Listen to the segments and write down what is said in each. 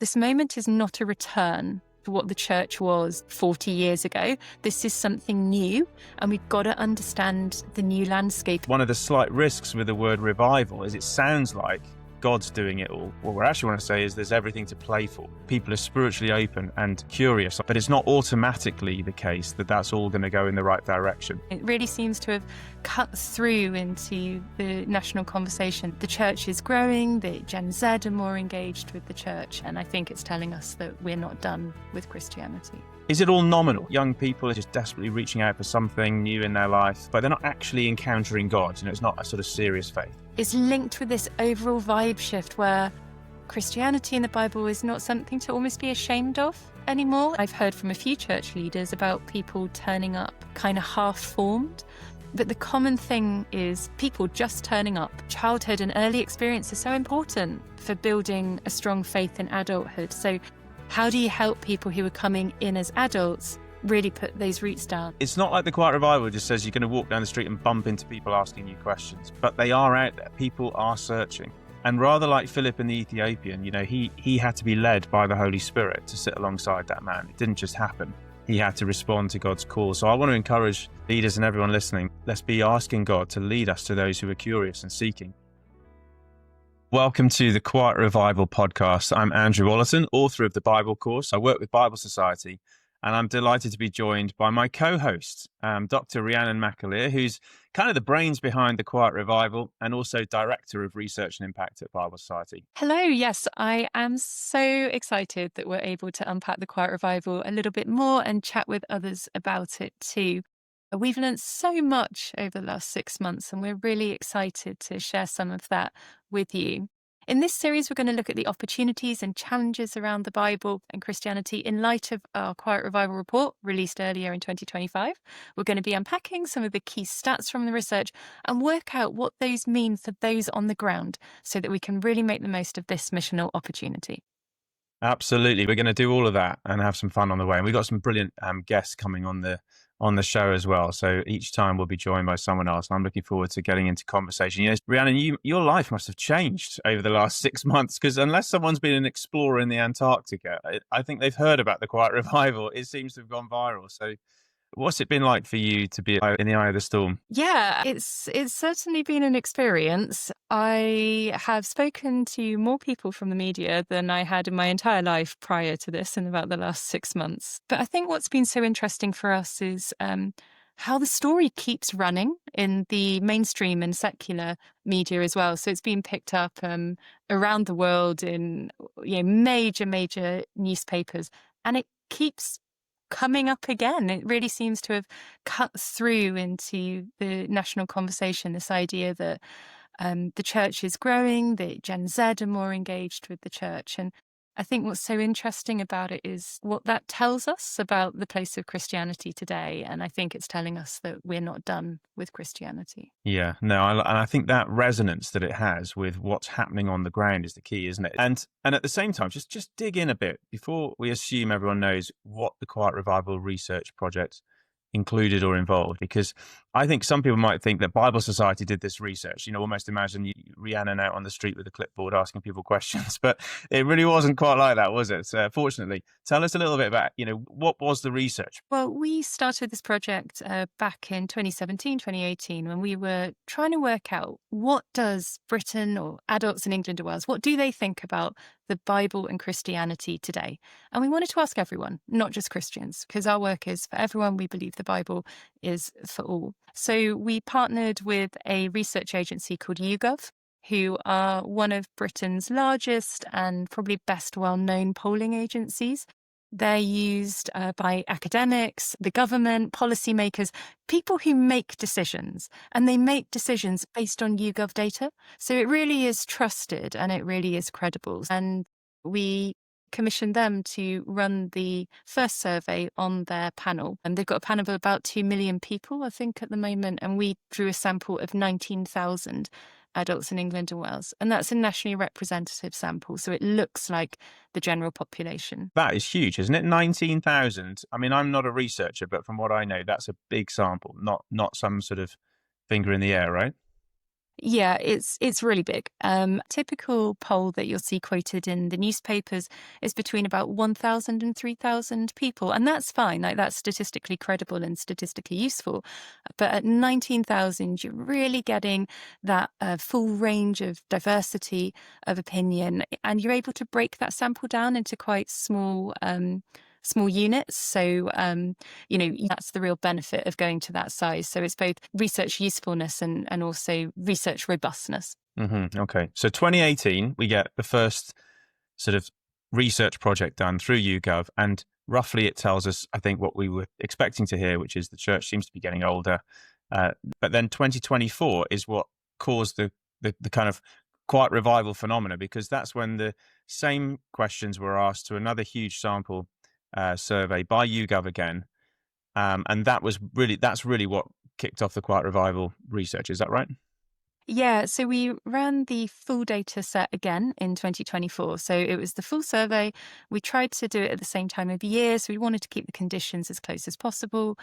This moment is not a return to what the church was 40 years ago. This is something new, and we've got to understand the new landscape. One of the slight risks with the word revival is it sounds like God's doing it all. What we actually want to say is there's everything to play for. People are spiritually open and curious, but it's not automatically the case that that's all going to go in the right direction. It really seems to have cut through into the national conversation. The church is growing, the Gen Z are more engaged with the church, and I think it's telling us that we're not done with Christianity. Is it all nominal? Young people are just desperately reaching out for something new in their life, but they're not actually encountering God. It's not a sort of serious faith. It's linked with this overall vibe shift where Christianity in the Bible is not something to almost be ashamed of anymore. I've heard from a few church leaders about people turning up kind of half-formed, but the common thing is people just turning up. Childhood and early experience is so important for building a strong faith in adulthood. So how do you help people who are coming in as adults really put those roots down? It's not like the Quiet Revival just says you're going to walk down the street and bump into people asking you questions, but they are out there. People are searching. And rather like Philip and the Ethiopian, he had to be led by the Holy Spirit to sit alongside that man. It didn't just happen. He had to respond to God's call. So I want to encourage leaders and everyone listening, let's be asking God to lead us to those who are curious and seeking. Welcome to the Quiet Revival Podcast. I'm Andrew Ollerton, author of the Bible course. I work with Bible Society, and I'm delighted to be joined by my co-host, Dr. Rhiannon McAleer, who's kind of the brains behind the Quiet Revival and also Director of Research and Impact at Bible Society. Hello, yes, I am so excited that we're able to unpack the Quiet Revival a little bit more and chat with others about it too. We've learned so much over the last 6 months, and we're really excited to share some of that with you. In this series, we're going to look at the opportunities and challenges around the Bible and Christianity in light of our Quiet Revival report released earlier in 2025. We're going to be unpacking some of the key stats from the research and work out what those mean for those on the ground so that we can really make the most of this missional opportunity. Absolutely. We're going to do all of that and have some fun on the way. And we've got some brilliant guests coming on the show as well. So each time we'll be joined by someone else. And I'm looking forward to getting into conversation. Rhiannon, your life must have changed over the last 6 months, because unless someone's been an explorer in the Antarctica, I think they've heard about the Quiet Revival. It seems to have gone viral. So what's it been like for you to be in the eye of the storm? Yeah, it's certainly been an experience. I have spoken to more people from the media than I had in my entire life prior to this in about the last 6 months. But I think what's been so interesting for us is how the story keeps running in the mainstream and secular media as well. So it's been picked up around the world in major newspapers, and it keeps coming up again. It really seems to have cut through into the national conversation, this idea that the church is growing, the Gen Z are more engaged with the church. And I think what's so interesting about it is what that tells us about the place of Christianity today. And I think it's telling us that we're not done with Christianity. Yeah, no, and I think that resonance that it has with what's happening on the ground is the key, isn't it? And at the same time, just dig in a bit before we assume everyone knows what the Quiet Revival Research Project included or involved, because I think some people might think that Bible Society did this research, almost imagine Rhiannon out on the street with a clipboard asking people questions, but it really wasn't quite like that, was it? Fortunately, tell us a little bit about, what was the research? Well, we started this project back in 2017, 2018, when we were trying to work out what does Britain or adults in England or Wales, what do they think about the Bible and Christianity today? And we wanted to ask everyone, not just Christians, because our work is for everyone. We believe the Bible is for all. So we partnered with a research agency called YouGov, who are one of Britain's largest and probably best well-known polling agencies. They're used by academics, the government, policymakers, people who make decisions, and they make decisions based on YouGov data. So it really is trusted and it really is credible. And we commissioned them to run the first survey on their panel. And they've got a panel of about 2 million people, I think, at the moment. And we drew a sample of 19,000 adults in England and Wales. And that's a nationally representative sample. So it looks like the general population. That is huge, isn't it? 19,000. I mean, I'm not a researcher, but from what I know, that's a big sample, not some sort of finger in the air, right? Yeah, it's really big. Typical poll that you'll see quoted in the newspapers is between about 1,000 and 3,000 people, and that's fine. Like that's statistically credible and statistically useful. But at 19,000, you're really getting that full range of diversity of opinion, and you're able to break that sample down into quite small units. So, that's the real benefit of going to that size. So it's both research usefulness and also research robustness. Okay. So 2018, we get the first sort of research project done through YouGov, and roughly it tells us, I think, what we were expecting to hear, which is the church seems to be getting older. But then 2024 is what caused the kind of quiet revival phenomena, because that's when the same questions were asked to another huge sample survey by YouGov again. And that's really what kicked off the quiet revival research. Is that right? Yeah, so we ran the full data set again in 2024. So it was the full survey. We tried to do it at the same time of year. So we wanted to keep the conditions as close as possible.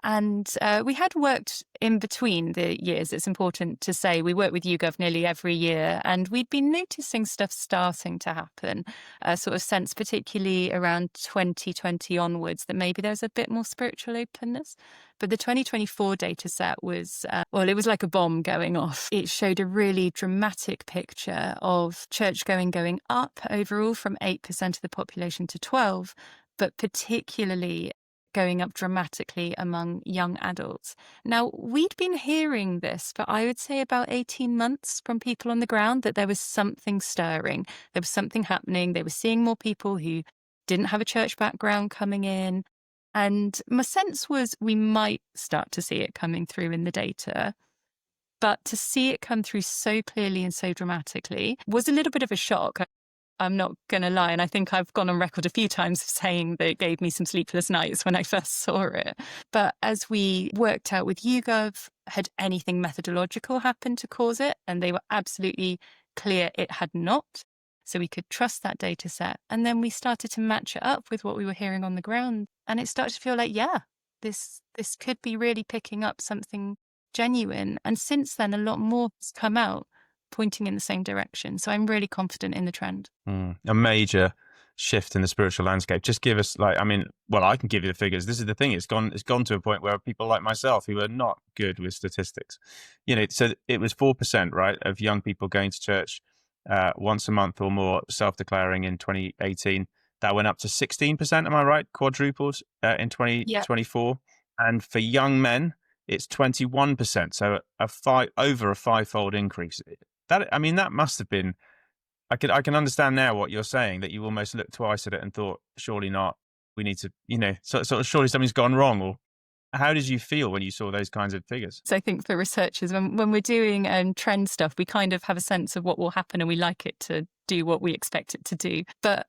And we had worked in between the years. It's important to say we work with YouGov nearly every year. And we'd been noticing stuff starting to happen, a sort of sense, particularly around 2020 onwards, that maybe there's a bit more spiritual openness. But the 2024 data set was, it was like a bomb going off. It showed a really dramatic picture of churchgoing going up overall from 8% of the population to 12%, but particularly going up dramatically among young adults. Now, we'd been hearing this for, I would say, about 18 months from people on the ground, that there was something stirring. There was something happening. They were seeing more people who didn't have a church background coming in. And my sense was we might start to see it coming through in the data. But to see it come through so clearly and so dramatically was a little bit of a shock. I'm not going to lie. And I think I've gone on record a few times of saying that it gave me some sleepless nights when I first saw it. But as we worked out with YouGov, had anything methodological happened to cause it? And they were absolutely clear it had not. So we could trust that data set. And then we started to match it up with what we were hearing on the ground. And it started to feel like, yeah, this could be really picking up something genuine. And since then, a lot more has come out pointing in the same direction. So I'm really confident in the trend. A major shift in the spiritual landscape. Just give us I can give you the figures. This is the thing. It's gone to a point where people like myself who are not good with statistics, so it was 4%, right, of young people going to church once a month or more, self-declaring in 2018. That went up to 16%. Am I right? Quadrupled in 2024. Yeah. And for young men, it's 21%. So over a fivefold increase. That must have been. I can understand now what you're saying, that you almost looked twice at it and thought, surely not. We need to, sort of surely something's gone wrong. Or how did you feel when you saw those kinds of figures? So I think for researchers, when we're doing trend stuff, we kind of have a sense of what will happen and we like it to do what we expect it to do. But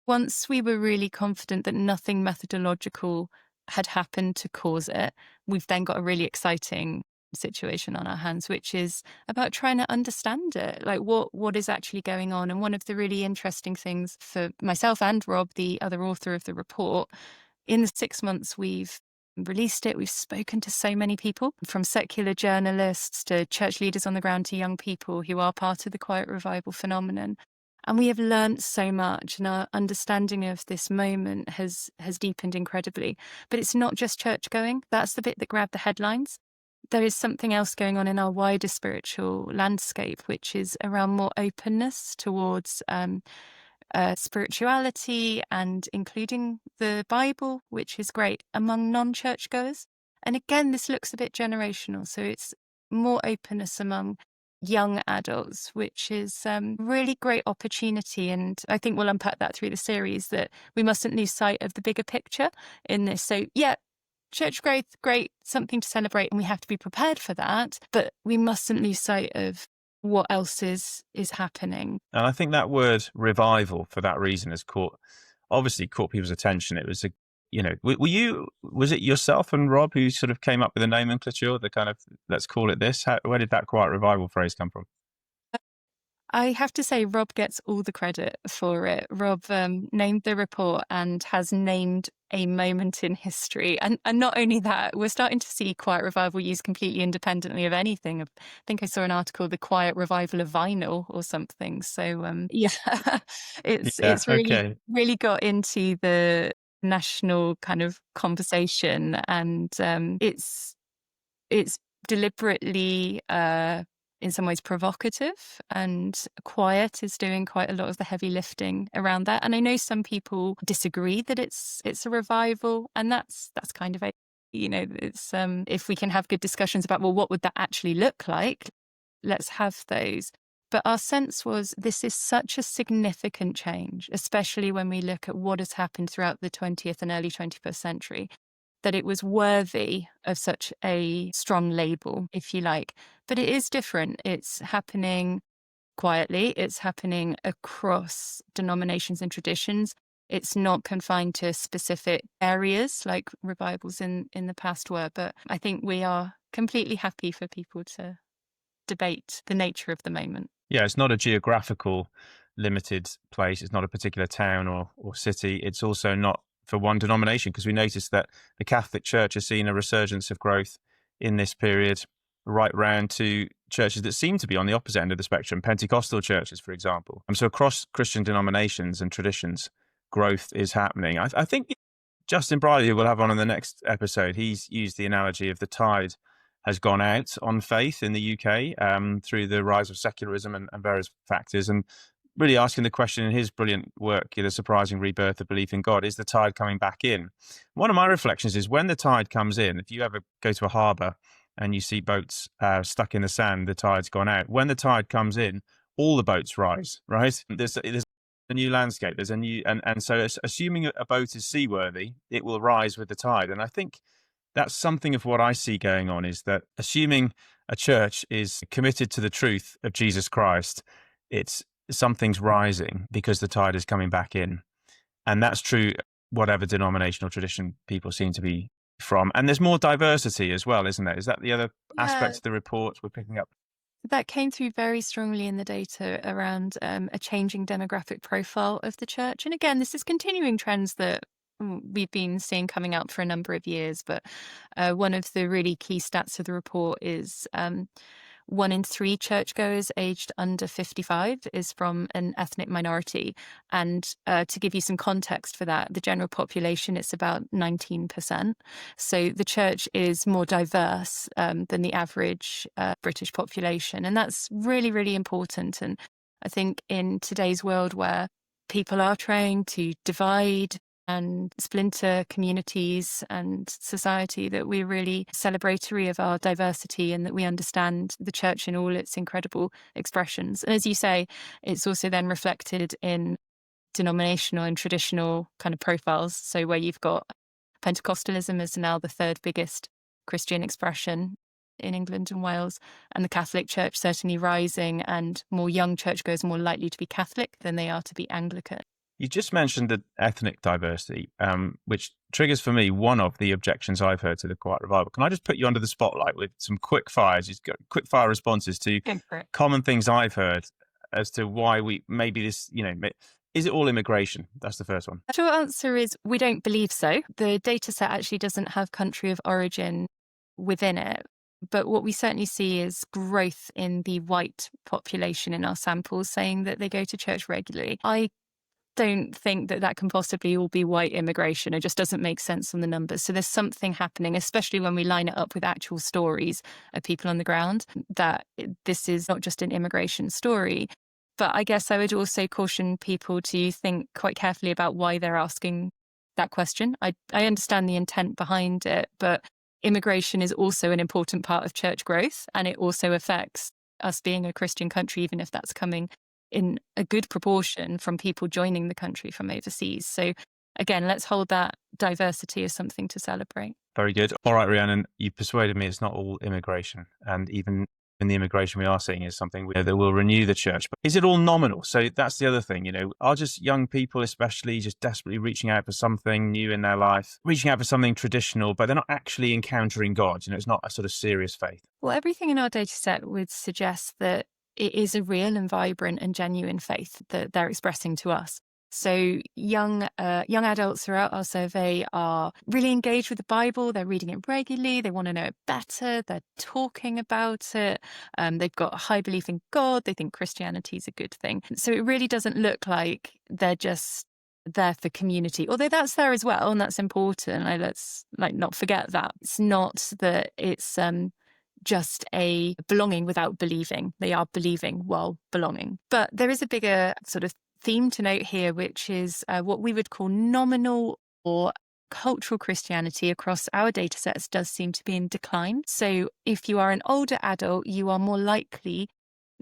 once we were really confident that nothing methodological had happened to cause it, we've then got a really exciting situation on our hands, which is about trying to understand it, like what is actually going on. And one of the really interesting things for myself and Rob, the other author of the report, in the 6 months we've released it, we've spoken to so many people, from secular journalists to church leaders on the ground to young people who are part of the quiet revival phenomenon. And we have learnt so much, and our understanding of this moment has deepened incredibly. But it's not just church going. That's the bit that grabbed the headlines. There is something else going on in our wider spiritual landscape, which is around more openness towards spirituality and including the Bible, which is great, among non-churchgoers. And again, this looks a bit generational. So it's more openness among young adults, which is really great opportunity. And I think we'll unpack that through the series, that we mustn't lose sight of the bigger picture in this. So yeah, church growth, great, something to celebrate, and we have to be prepared for that. But we mustn't lose sight of what else is happening. And I think that word revival, for that reason, has obviously caught people's attention. It was was it yourself and Rob who sort of came up with the nomenclature, the kind of, let's call it this? Where did that quiet revival phrase come from? I have to say, Rob gets all the credit for it. Rob named the report and has named a moment in history. And not only that, we're starting to see Quiet Revival used completely independently of anything. I think I saw an article, The Quiet Revival of Vinyl or something. So, yeah, Yeah. it's Okay. really got into the national kind of conversation, and it's deliberately in some ways provocative, and Quiet is doing quite a lot of the heavy lifting around that. And I know some people disagree that it's a revival, and that's kind of a, it's if we can have good discussions about, well, what would that actually look like, let's have those. But our sense was this is such a significant change, especially when we look at what has happened throughout the 20th and early 21st century, that it was worthy of such a strong label, if you like. But it is different. It's happening quietly. It's happening across denominations and traditions. It's not confined to specific areas like revivals in the past were. But I think we are completely happy for people to debate the nature of the moment. Yeah, it's not a geographical limited place. It's not a particular town or city. It's also not for one denomination, because we noticed that the Catholic Church has seen a resurgence of growth in this period, right round to churches that seem to be on the opposite end of the spectrum, Pentecostal churches, for example. And so across Christian denominations and traditions, growth is happening. I think Justin Briley, who we'll have on in the next episode, he's used the analogy of the tide has gone out on faith in the UK through the rise of secularism and various factors, and really asking the question in his brilliant work, The Surprising Rebirth of Belief in God, is the tide coming back in? One of my reflections is when the tide comes in, if you ever go to a harbour and you see boats stuck in the sand, the tide's gone out. When the tide comes in, all the boats rise, right? There's a new landscape. There's a new, and so assuming a boat is seaworthy, it will rise with the tide. And I think that's something of what I see going on, is that assuming a church is committed to the truth of Jesus Christ, it's something's rising because the tide is coming back in. And that's true whatever denominational tradition people seem to be from. And there's more diversity as well, isn't there? Is that the other aspect of the report we're picking up? That came through very strongly in the data around a changing demographic profile of the church. And again, this is continuing trends that we've been seeing coming out for a number of years. But one of the really key stats of the report is 1 in 3 churchgoers aged under 55 is from an ethnic minority. And to give you some context for that, the general population is about 19%. So the church is more diverse than the average British population. And that's really, really important. And I think in today's world where people are trying to divide and splinter communities and society, that we're really celebratory of our diversity and that we understand the church in all its incredible expressions. And as you say, it's also then reflected in denominational and traditional kind of profiles. So where you've got Pentecostalism is now the 3rd biggest Christian expression in England and Wales, and the Catholic Church certainly rising, and more young churchgoers are more likely to be Catholic than they are to be Anglican. You just mentioned the ethnic diversity, which triggers for me one of the objections I've heard to the Quiet Revival. Can I just put you under the spotlight with some quick fires, just quick fire responses to common things I've heard as to why we maybe this, is it all immigration? That's the first one. The short answer is we don't believe so. The data set actually doesn't have country of origin within it. But what we certainly see is growth in the white population in our samples, saying that they go to church regularly. I don't think that can possibly all be white immigration. It just doesn't make sense on the numbers. So there's something happening, especially when we line it up with actual stories of people on the ground, that this is not just an immigration story. But I guess I would also caution people to think quite carefully about why they're asking that question. I understand the intent behind it, but immigration is also an important part of church growth, and it also affects us being a Christian country, even if that's coming in a good proportion from people joining the country from overseas. So again, let's hold that diversity as something to celebrate. Very good. All right, Rhiannon, you persuaded me it's not all immigration. And even in the immigration we are seeing is something that will renew the church. But is it all nominal? So that's the other thing, are just young people especially just desperately reaching out for something new in their life, reaching out for something traditional, but they're not actually encountering God. It's not a sort of serious faith. Well, everything in our data set would suggest that it is a real and vibrant and genuine faith that they're expressing to us. So young adults throughout our survey are really engaged with the Bible. They're reading it regularly. They want to know it better. They're talking about it. They've got a high belief in God. They think Christianity is a good thing. So it really doesn't look like they're just there for community, although that's there as well, and that's important. Let's not forget that. It's not that it's just a belonging without believing. They are believing while belonging. But there is a bigger sort of theme to note here, which is what we would call nominal or cultural Christianity across our data sets does seem to be in decline. So if you are an older adult, you are more likely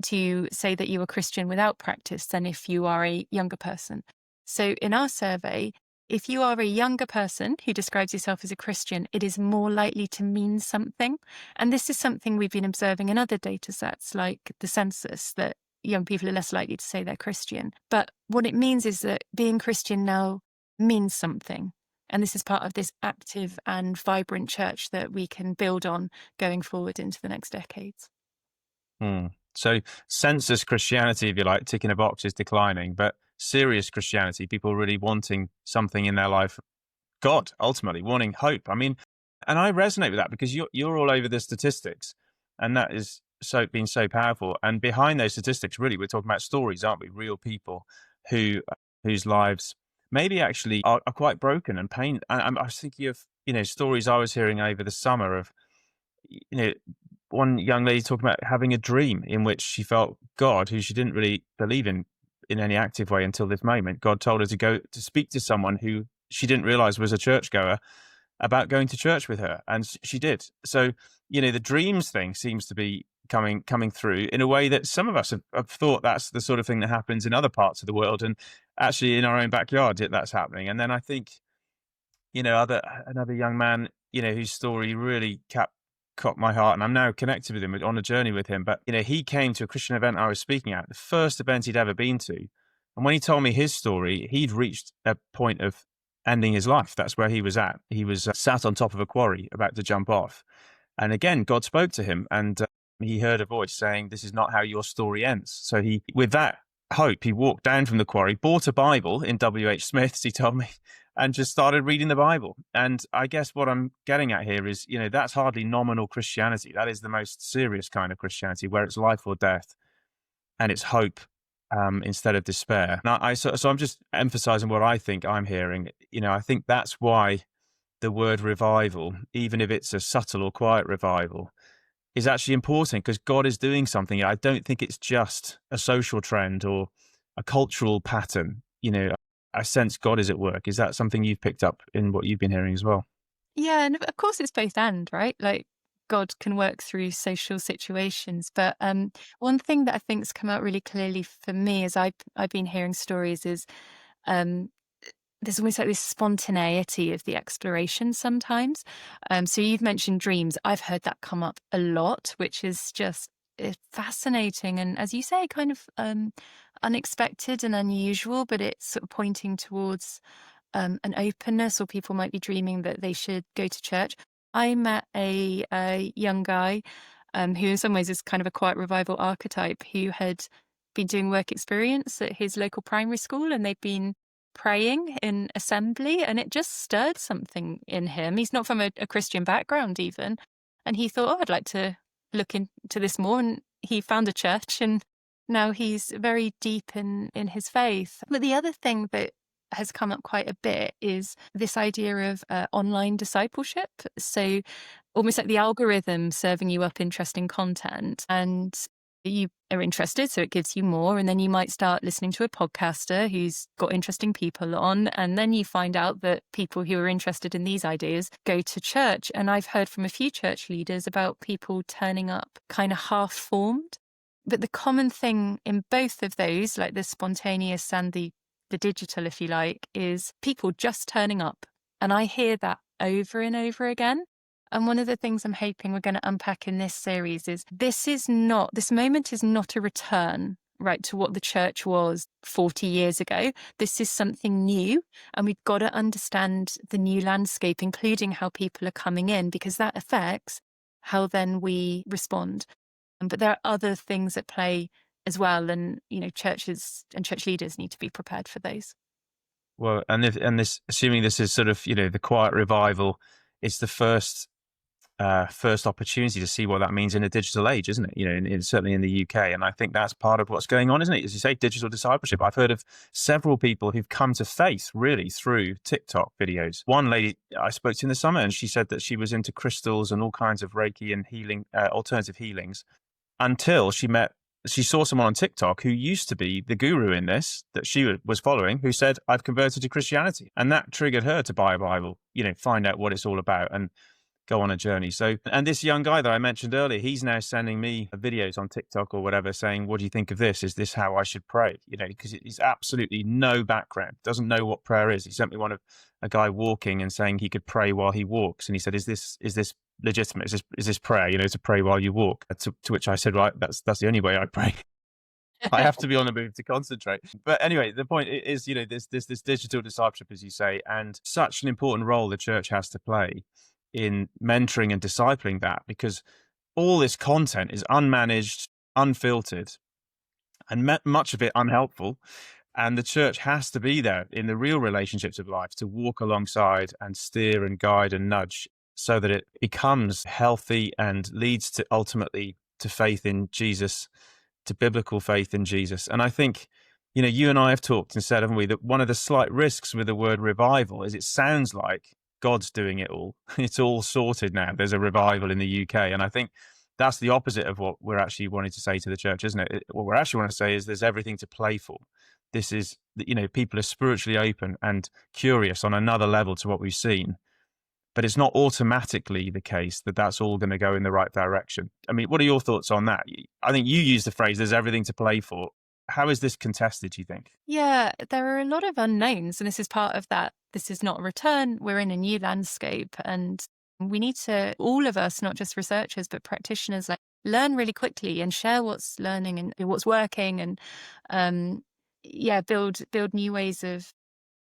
to say that you are Christian without practice than if you are a younger person. So in our survey, if you are a younger person who describes yourself as a Christian, it is more likely to mean something. And this is something we've been observing in other data sets like the census, that young people are less likely to say they're Christian. But what it means is that being Christian now means something. And this is part of this active and vibrant church that we can build on going forward into the next decades. So census Christianity, if you like, ticking a box is declining, but serious Christianity, people really wanting something in their life, God, ultimately wanting hope. I mean, and I resonate with that because you're all over the statistics, and that is been so powerful. And behind those statistics, really, we're talking about stories, aren't we? Real people whose lives maybe actually are quite broken and pain. And I was thinking of stories I was hearing over the summer of one young lady talking about having a dream in which she felt God, who she didn't really believe in any active way until this moment. God told her to go to speak to someone who she didn't realize was a churchgoer about going to church with her, and she did. So the dreams thing seems to be coming through in a way that some of us have thought that's the sort of thing that happens in other parts of the world, and actually in our own backyard that's happening. And then I think another young man whose story really caught my heart, and I'm now connected with him on a journey with him. But he came to a Christian event I was speaking at, the first event he'd ever been to, and when he told me his story, he'd reached a point of ending his life. That's where he was at. He was sat on top of a quarry about to jump off, and again God spoke to him, and he heard a voice saying, "This is not how your story ends." So with that hope, he walked down from the quarry, bought a Bible in W.H. Smith's, he told me, and just started reading the Bible. And I guess what I'm getting at here is, that's hardly nominal Christianity. That is the most serious kind of Christianity, where it's life or death, and it's hope instead of despair. Now, so I'm just emphasizing what I think I'm hearing. I think that's why the word revival, even if it's a subtle or quiet revival, is actually important, because God is doing something. I don't think it's just a social trend or a cultural pattern. I sense God is at work. Is that something you've picked up in what you've been hearing as well? Yeah, and of course it's both and, right? Like God can work through social situations. But one thing that I think's come out really clearly for me as I've been hearing stories is there's almost like this spontaneity of the exploration sometimes. So you've mentioned dreams. I've heard that come up a lot, which is just fascinating. And as you say, kind of unexpected and unusual, but it's sort of pointing towards an openness, or people might be dreaming that they should go to church. I met a young guy who in some ways is kind of a Quiet Revival archetype, who had been doing work experience at his local primary school, and they'd been praying in assembly, and it just stirred something in him. He's not from a Christian background even, and he thought, I'd like to look into this more, and he found a church, and now he's very deep in his faith. But the other thing that has come up quite a bit is this idea of online discipleship. So almost like the algorithm serving you up interesting content, and you are interested, so it gives you more. And then you might start listening to a podcaster who's got interesting people on. And then you find out that people who are interested in these ideas go to church. And I've heard from a few church leaders about people turning up kind of half-formed. But the common thing in both of those, like the spontaneous and the digital, if you like, is people just turning up. And I hear that over and over again. And one of the things I'm hoping we're going to unpack in this series is this moment is not a return, right, to what the church was 40 years ago. This is something new, and we've got to understand the new landscape, including how people are coming in, because that affects how then we respond. But there are other things at play as well. And, churches and church leaders need to be prepared for those. Well, and assuming this is sort of, the quiet revival, it's the first opportunity to see what that means in a digital age, isn't it? Certainly in the UK. And I think that's part of what's going on, isn't it? As you say, digital discipleship. I've heard of several people who've come to faith really through TikTok videos. One lady I spoke to in the summer, and she said that she was into crystals and all kinds of Reiki and healing, alternative healings, until she saw someone on TikTok who used to be the guru in this that she was following, who said, "I've converted to Christianity." And that triggered her to buy a Bible, find out what it's all about and go on a journey. So, and this young guy that I mentioned earlier, he's now sending me videos on TikTok or whatever saying, "What do you think of this? Is this how I should pray?" Because he's absolutely no background, doesn't know what prayer is. He sent me one of a guy walking and saying he could pray while he walks. And he said, is this legitimate? Is this prayer, to pray while you walk? To which I said, right, that's the only way I pray. I have to be on the move to concentrate. But anyway, the point is, this digital discipleship, as you say, and such an important role the church has to play in mentoring and discipling that, because all this content is unmanaged, unfiltered, and much of it unhelpful. And the church has to be there in the real relationships of life to walk alongside and steer and guide and nudge so that it becomes healthy and leads to ultimately to faith in Jesus, to biblical faith in Jesus. And I think, you and I have talked and said, haven't we, that one of the slight risks with the word revival is it sounds like God's doing it all. It's all sorted now. There's a revival in the UK. And I think that's the opposite of what we're actually wanting to say to the church, isn't it? What we're actually wanting to say is there's everything to play for. This is, people are spiritually open and curious on another level to what we've seen. But it's not automatically the case that that's all going to go in the right direction. I mean, what are your thoughts on that? I think you used the phrase, there's everything to play for. How is this contested, do you think? Yeah, there are a lot of unknowns, and this is part of that. This is not a return. We're in a new landscape, and we need to, all of us, not just researchers, but practitioners, learn really quickly and share what's learning and what's working, and build new ways of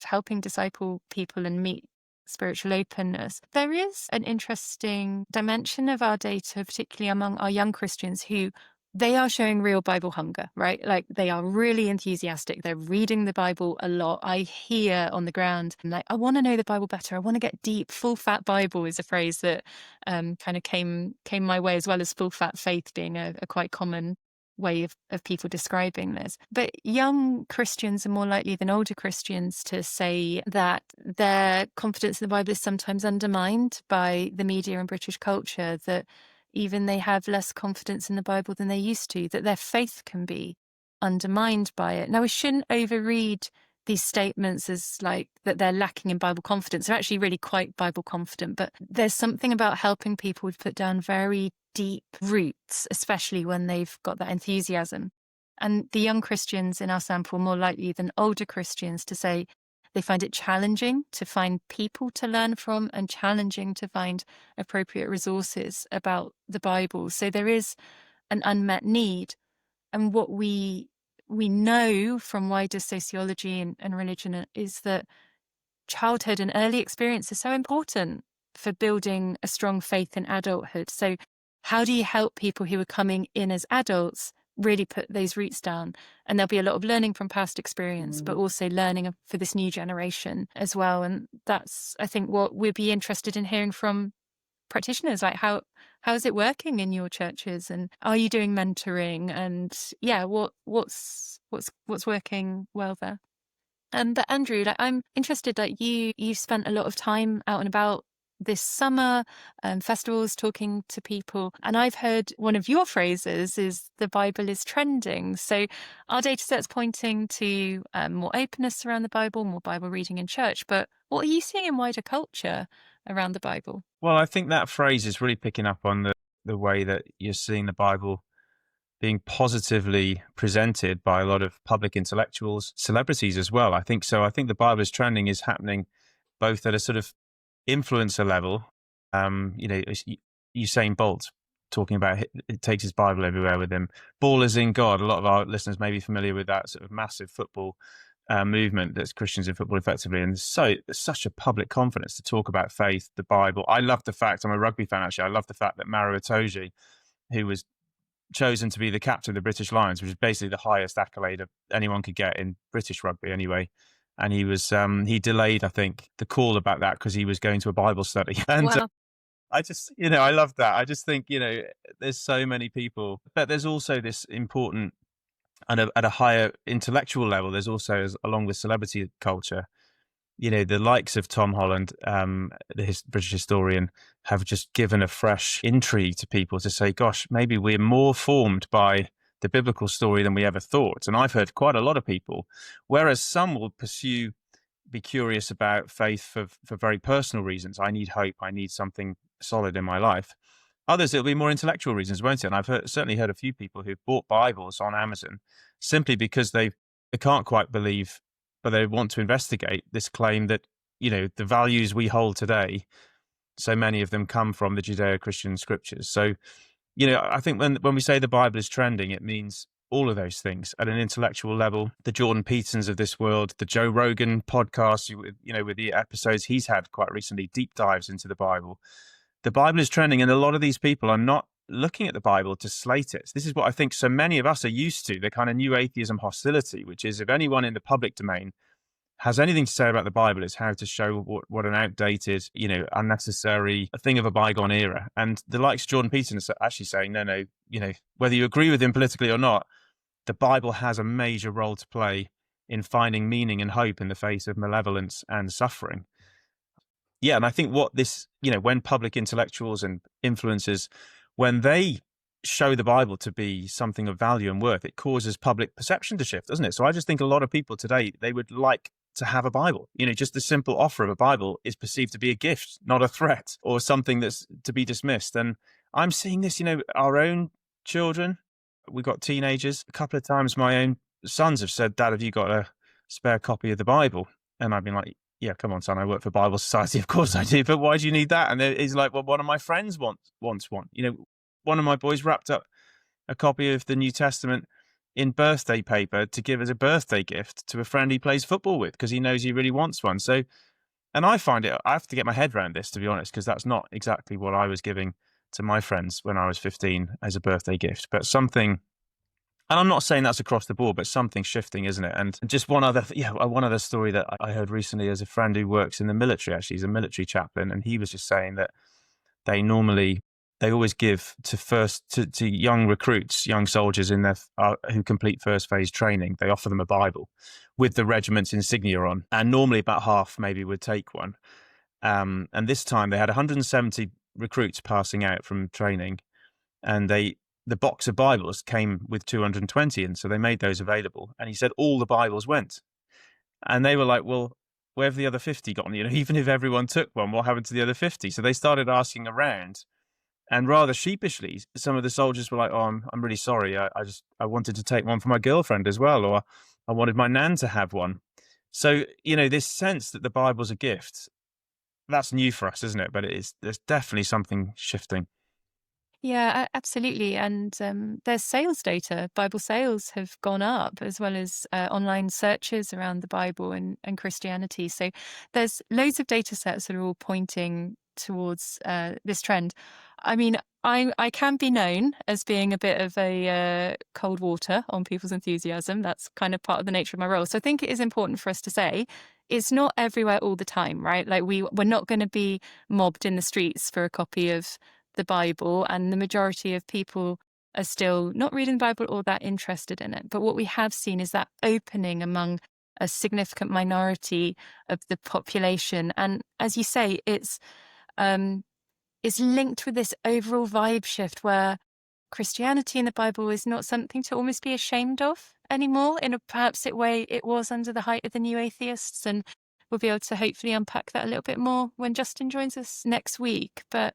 helping disciple people and meet spiritual openness. There is an interesting dimension of our data, particularly among our young Christians, who they are showing real Bible hunger, right? Like they are really enthusiastic. They're reading the Bible a lot. I hear on the ground, I want to know the Bible better. I want to get deep. Full fat Bible is a phrase that kind of came my way, as well as full fat faith being a quite common way of people describing this. But young Christians are more likely than older Christians to say that their confidence in the Bible is sometimes undermined by the media and British culture, that even they have less confidence in the Bible than they used to, that their faith can be undermined by it. Now, we shouldn't overread these statements as that they're lacking in Bible confidence. They're actually really quite Bible confident, but there's something about helping people put down very deep roots, especially when they've got that enthusiasm. And the young Christians in our sample are more likely than older Christians to say they find it challenging to find people to learn from and challenging to find appropriate resources about the Bible. So there is an unmet need. And what we know from wider sociology and religion is that childhood and early experience is so important for building a strong faith in adulthood. So how do you help people who are coming in as adults really put those roots down? And there'll be a lot of learning from past experience, but also learning for this new generation as well. And that's, I think, what we'd be interested in hearing from practitioners. How is it working in your churches, and are you doing mentoring? And what's working well there? But Andrew, I'm interested that you spent a lot of time out and about this summer, festivals, talking to people. And I've heard one of your phrases is the Bible is trending. So our data set's pointing to more openness around the Bible, more Bible reading in church. But what are you seeing in wider culture around the Bible? Well, I think that phrase is really picking up on the way that you're seeing the Bible being positively presented by a lot of public intellectuals, celebrities as well. I think so. I think the Bible is trending is happening both at a sort of influencer level. Usain Bolt talking about it takes his Bible everywhere with him. Ballers in God. A lot of our listeners may be familiar with that sort of massive football movement that's Christians in football effectively. And so there's such a public confidence to talk about faith, the Bible. I love the fact, I'm a rugby fan actually, I love the fact that Maro Itoje, who was chosen to be the captain of the British Lions, which is basically the highest accolade anyone could get in British rugby anyway. And he delayed, I think, the call about that because he was going to a Bible study. And Wow. I just, I love that. I just think, there's so many people, but there's also this important, and at a higher intellectual level, there's also, along with celebrity culture, the likes of Tom Holland, the British historian, have just given a fresh intrigue to people to say, gosh, maybe we're more formed by the biblical story than we ever thought. And I've heard quite a lot of people, whereas some will be curious about faith for very personal reasons. I need hope. I need something solid in my life. Others, it'll be more intellectual reasons, won't it? And I've certainly heard a few people who've bought Bibles on Amazon simply because they can't quite believe, but they want to investigate this claim that, the values we hold today, so many of them come from the Judeo-Christian scriptures. So, I think when we say the Bible is trending, it means all of those things at an intellectual level. The Jordan Petersons of this world, the Joe Rogan podcast, with the episodes he's had quite recently, deep dives into the Bible. The Bible is trending, and a lot of these people are not looking at the Bible to slate it. This is what I think so many of us are used to, the kind of new atheism hostility, which is if anyone in the public domain has anything to say about the Bible, it's how to show what an outdated, unnecessary thing of a bygone era. And the likes of Jordan Peterson are actually saying, no, whether you agree with him politically or not, the Bible has a major role to play in finding meaning and hope in the face of malevolence and suffering. Yeah, and I think what this, when public intellectuals and influencers, when they show the Bible to be something of value and worth, it causes public perception to shift, doesn't it? So I just think a lot of people today, they would like to have a Bible. Just the simple offer of a Bible is perceived to be a gift, not a threat or something that's to be dismissed. And I'm seeing this, our own children, we've got teenagers. A couple of times my own sons have said, Dad, have you got a spare copy of the Bible? And I've been like, yeah, come on, son, I work for Bible Society. Of course I do. But why do you need that? And he's like, well, one of my friends wants one. One of my boys wrapped up a copy of the New Testament in birthday paper to give as a birthday gift to a friend he plays football with because he knows he really wants one. So, and I find I have to get my head around this, to be honest, because that's not exactly what I was giving to my friends when I was 15 as a birthday gift. But something, and I'm not saying that's across the board, but something's shifting, isn't it? And just one other story that I heard recently as a friend who works in the military, actually, he's a military chaplain, and he was just saying that they always give to young recruits, young soldiers in their who complete first phase training. They offer them a Bible with the regiment's insignia on, and normally about half maybe would take one. And this time they had 170 recruits passing out from training, and the box of Bibles came with 220, and so they made those available. And he said all the Bibles went, and they were like, "Well, where have the other 50 gone? Even if everyone took one, what happened to the other 50?" So they started asking around. And rather sheepishly, some of the soldiers were like, "Oh, I'm really sorry. I wanted to take one for my girlfriend as well, or I wanted my nan to have one." So, this sense that the Bible's a gift, that's new for us, isn't it? But there's definitely something shifting. Yeah, absolutely. And there's sales data. Bible sales have gone up, as well as online searches around the Bible and Christianity. So there's loads of data sets that are all pointing towards this trend. I mean, I can be known as being a bit of a cold water on people's enthusiasm. That's kind of part of the nature of my role. So I think it is important for us to say it's not everywhere all the time, right? Like we're not going to be mobbed in the streets for a copy of the Bible, and the majority of people are still not reading the Bible or that interested in it. But what we have seen is that opening among a significant minority of the population. And as you say, it's linked with this overall vibe shift where Christianity in the Bible is not something to almost be ashamed of anymore in a perhaps way it was under the height of the new atheists. And we'll be able to hopefully unpack that a little bit more when Justin joins us next week. But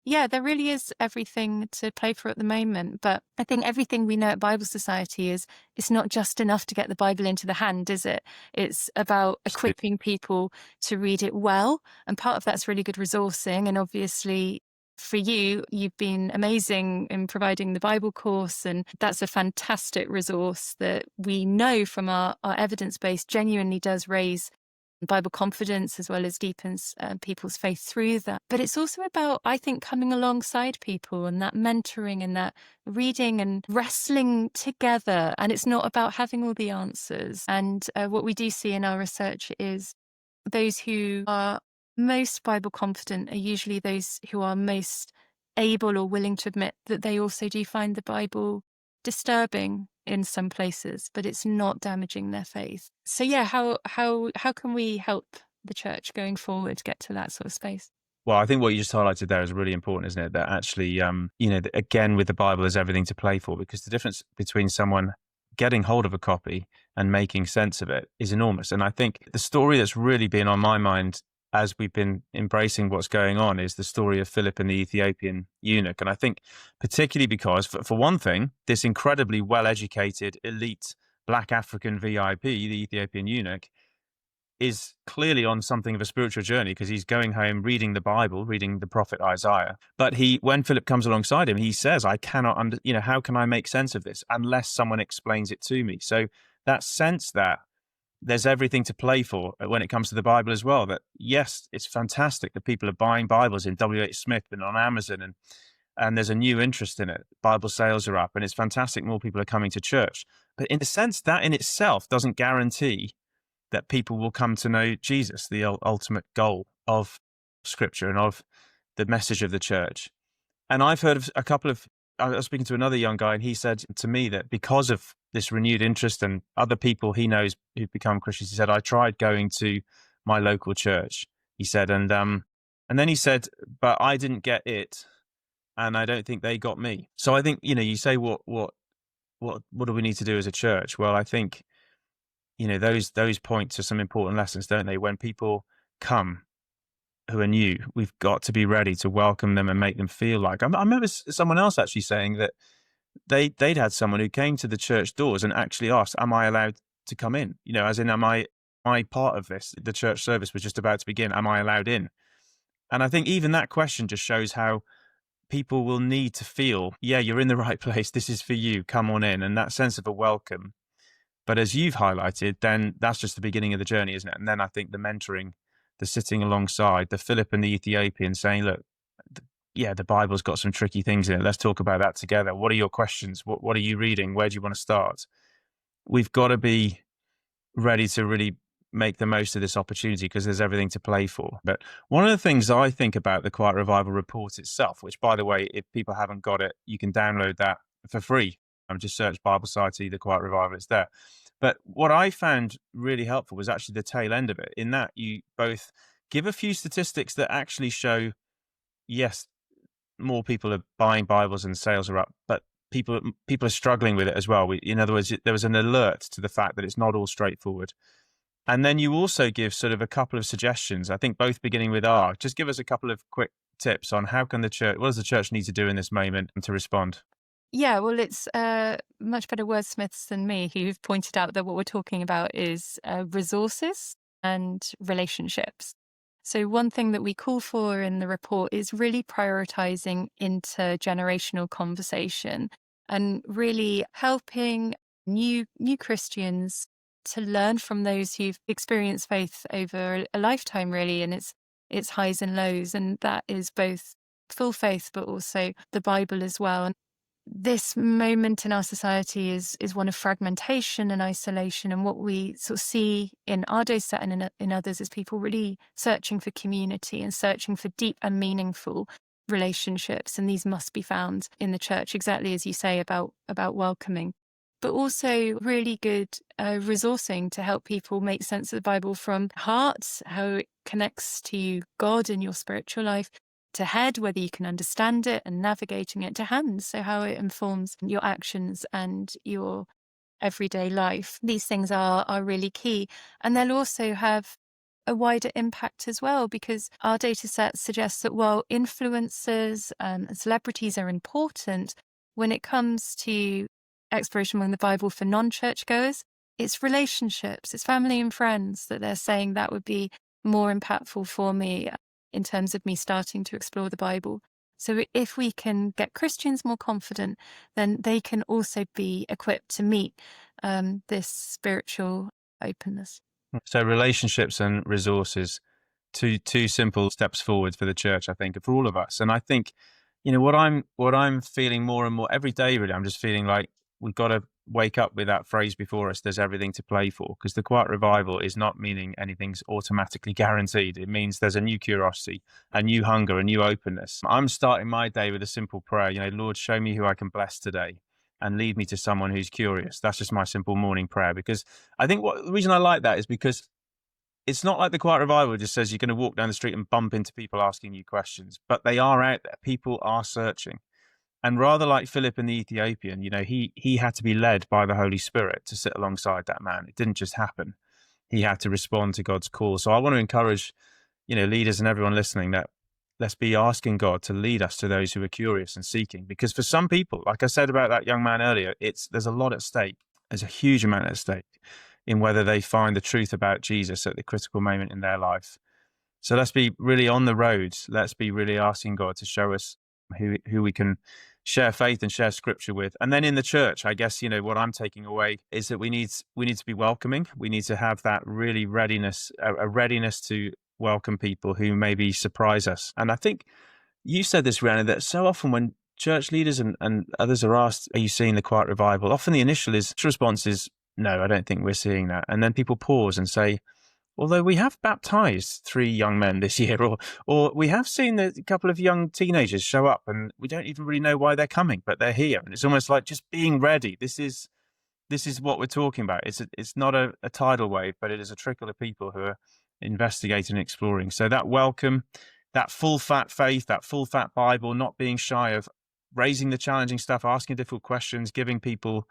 yeah, there really is everything to play for at the moment. But I think everything we know at Bible Society is it's not just enough to get the Bible into the hand, is it? It's about equipping people to read it well. And part of that's really good resourcing. And obviously, for you, you've been amazing in providing the Bible course. And that's a fantastic resource that we know from our evidence base genuinely does raise Bible confidence, as well as deepens people's faith through that. But it's also about, I think, coming alongside people and that mentoring and that reading and wrestling together. And it's not about having all the answers. And what we do see in our research is those who are most Bible confident are usually those who are most able or willing to admit that they also do find the Bible disturbing in some places, but it's not damaging their faith. So yeah, how can we help the church going forward get to that sort of space? Well, I think what you just highlighted there is really important, isn't it? That actually, again, with the Bible, there's everything to play for, because the difference between someone getting hold of a copy and making sense of it is enormous. And I think the story that's really been on my mind as we've been embracing what's going on is the story of Philip and the Ethiopian eunuch. And I think particularly because, for one thing, this incredibly well-educated, elite Black African VIP, the Ethiopian eunuch, is clearly on something of a spiritual journey, because he's going home reading the Bible, reading the prophet Isaiah. But when Philip comes alongside him, he says, I cannot how can I make sense of this unless someone explains it to me? So that sense that there's everything to play for when it comes to the Bible as well, that yes, it's fantastic that people are buying Bibles in WH Smith and on Amazon, and there's a new interest in it. Bible sales are up, and it's fantastic more people are coming to church. But in the sense that in itself doesn't guarantee that people will come to know Jesus, the ultimate goal of Scripture and of the message of the church. And I've heard of I was speaking to another young guy, and he said to me that because of this renewed interest and other people he knows who've become Christians, he said, I tried going to my local church, he said, and then he said, but I didn't get it, and I don't think they got me. So I think, you say, what do we need to do as a church? Well, I think, those point to some important lessons, don't they? When people come who are new, we've got to be ready to welcome them and make them feel like. I remember someone else actually saying that they'd had someone who came to the church doors and actually asked, am I allowed to come in? As in, am I part of this? The church service was just about to begin. Am I allowed in? And I think even that question just shows how people will need to feel, yeah, you're in the right place. This is for you. Come on in. And that sense of a welcome. But as you've highlighted, then that's just the beginning of the journey, isn't it? And then I think the mentoring, the sitting alongside, the Philip and the Ethiopian saying, look, the Bible's got some tricky things in it. Let's talk about that together. What are your questions? What are you reading? Where do you want to start? We've got to be ready to really make the most of this opportunity, because there's everything to play for. But one of the things I think about the Quiet Revival report itself, which, by the way, if people haven't got it, you can download that for free. Just search Bible Society, the Quiet Revival, it's there. But what I found really helpful was actually the tail end of it, in that you both give a few statistics that actually show, yes, more people are buying Bibles and sales are up, but people are struggling with it as well. In other words, there was an alert to the fact that it's not all straightforward. And then you also give sort of a couple of suggestions, I think both beginning with R. Just give us a couple of quick tips on what does the church need to do in this moment to respond? Yeah, well, it's much better wordsmiths than me who've pointed out that what we're talking about is resources and relationships. So one thing that we call for in the report is really prioritizing intergenerational conversation and really helping new Christians to learn from those who've experienced faith over a lifetime, really, and its highs and lows. And that is both full faith, but also the Bible as well. And this moment in our society is one of fragmentation and isolation. And what we sort of see in our day set and in others is people really searching for community and searching for deep and meaningful relationships. And these must be found in the church, exactly as you say about welcoming. But also really good resourcing to help people make sense of the Bible from heart, how it connects to God in your spiritual life, to head, whether you can understand it and navigating it, to hands, so how it informs your actions and your everyday life. These things are really key. And they'll also have a wider impact as well, because our data set suggests that while influencers and celebrities are important, when it comes to exploration among the Bible for non-church goers, it's relationships, it's family and friends that they're saying that would be more impactful for me in terms of me starting to explore the Bible. So if we can get Christians more confident, then they can also be equipped to meet this spiritual openness. So relationships and resources, two simple steps forward for the church, I think, for all of us. And I think, what I'm feeling more and more every day, really, I'm just feeling like we've got to wake up with that phrase before us, there's everything to play for, because the quiet revival is not meaning anything's automatically guaranteed. It means there's a new curiosity, a new hunger, a new openness. I'm starting my day with a simple prayer, Lord, show me who I can bless today and lead me to someone who's curious. That's just my simple morning prayer, because I think the reason I like that is because it's not like the Quiet Revival just says you're going to walk down the street and bump into people asking you questions, but they are out there. People are searching. And rather like Philip and the Ethiopian, he had to be led by the Holy Spirit to sit alongside that man. It didn't just happen. He had to respond to God's call. So I want to encourage, leaders and everyone listening, that let's be asking God to lead us to those who are curious and seeking. Because for some people, like I said about that young man earlier, there's a lot at stake. There's a huge amount at stake in whether they find the truth about Jesus at the critical moment in their life. So let's be really on the road. Let's be really asking God to show us who we can share faith and share scripture with. And then in the church, I guess, what I'm taking away is that we need to be welcoming. We need to have that really readiness, a readiness to welcome people who maybe surprise us. And I think you said this, Rhiannon, that so often when church leaders and others are asked, are you seeing the Quiet Revival? Often the initial response is, no, I don't think we're seeing that. And then people pause and say, although we have baptized 3 young men this year, or we have seen a couple of young teenagers show up and we don't even really know why they're coming, but they're here. And it's almost like just being ready. This is what we're talking about. It's not a tidal wave, but it is a trickle of people who are investigating and exploring. So that welcome, that full fat faith, that full fat Bible, not being shy of raising the challenging stuff, asking difficult questions, giving people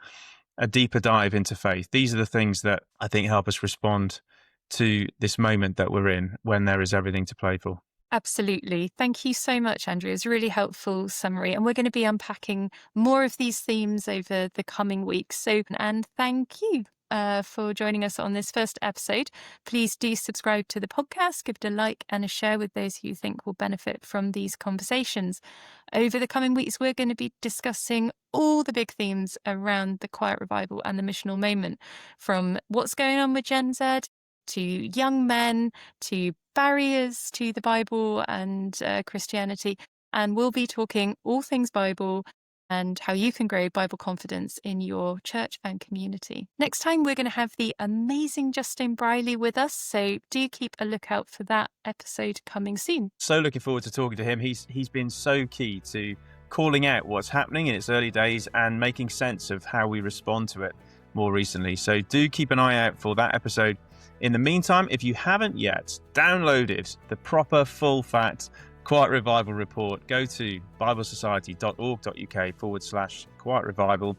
a deeper dive into faith. These are the things that I think help us respond to this moment that we're in when there is everything to play for. Absolutely. Thank you so much, Andrew. It's a really helpful summary. And we're going to be unpacking more of these themes over the coming weeks. And thank you for joining us on this first episode. Please do subscribe to the podcast, give it a like and a share with those who you think will benefit from these conversations. Over the coming weeks, we're going to be discussing all the big themes around the Quiet Revival and the missional moment, from what's going on with Gen Z to young men, to barriers to the Bible and Christianity. And we'll be talking all things Bible and how you can grow Bible confidence in your church and community. Next time, we're going to have the amazing Justin Briley with us. So do keep a lookout for that episode coming soon. So looking forward to talking to him. He's been so key to calling out what's happening in its early days and making sense of how we respond to it more recently. So do keep an eye out for that episode. In the meantime, if you haven't yet downloaded the proper full-fat Quiet Revival report, go to biblesociety.org.uk/Quiet Revival.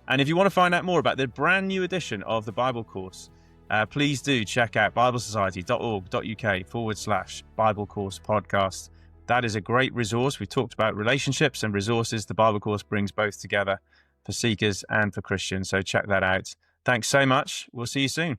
And if you want to find out more about the brand new edition of the Bible course, please do check out biblesociety.org.uk/Bible course podcast. That is a great resource. We talked about relationships and resources. The Bible course brings both together for seekers and for Christians. So check that out. Thanks so much. We'll see you soon.